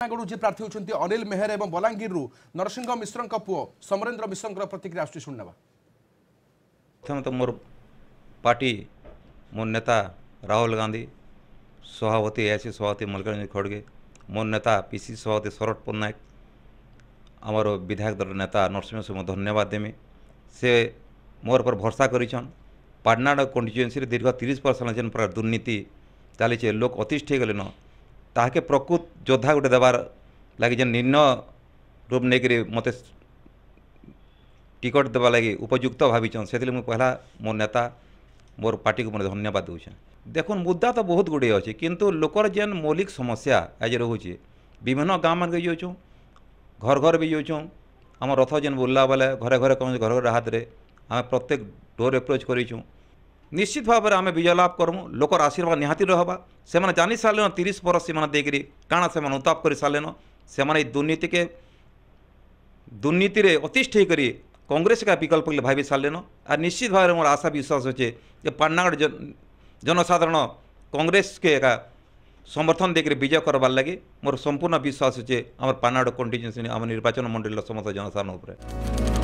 गढ़ जी प्रार्थी होती अनिल मेहर और बलांगीर नरसिंह मिश्र पुओ समरेन्द्र मिश्र प्रतिक्रिया आसुची शुणा। प्रथम तो मोर पार्टी मोर नेता राहुल गांधी सभापति एआईसी सभापति मल्लिकार्जुन खड़गे मोर नेता पीसीसी सभापति शरद पट्टनायक आमर विधायक दल नेता नरसिंह से धन्यवाद देमी से मोर पर भरसा करिछन। पाटनागढ़ कन्स्टिट्युएन्सी दीर्घ 30 वर्ष जेन प्रकार दुर्नीति चली लोक अतिष्ठ हो गले ताके प्रकृत योद्धा गोटे देवार लगे जेन निर्णय रूप नहीं मत टिकट देवा लगी उपयुक्त भावीचन से पहला मोर नेता मोर पार्टी को मैं धन्यवाद दूचे। देखुन मुद्दा तो बहुत गुड़े अच्छे किंतु लोकर जेन मौलिक समस्या आज रोचे विभिन्न गाँव मान जाऊँ घर घर भी जाऊँ आम रथ जेन बुल्ला बेले घरे घरे कौन घर घर हाथ में आम प्रत्येक डोर एप्रोच करूँ निश्चित भाव में आम विजय लाभ करमु लोकर आशीर्वाद निहाती रहबा से माने जानी सारे 30 बरस से देकरी काଣା से उताप कर सारे से दुर्नीति के दुर्नीति रे अतिष्ठ होकर कांग्रेस का विकल्प भावी सारे और निश्चित भाव में मोर आशा विश्वास अच्छे कि पाटनागढ़ जनसाधारण कांग्रेस के एका समर्थन देकर विजय करवार लगे मोर संपूर्ण विश्वास अच्छे आम पाटनागढ़ कंस्टिट्युएन्सी आम निर्वाचन मंडल समस्त जनसाधारण।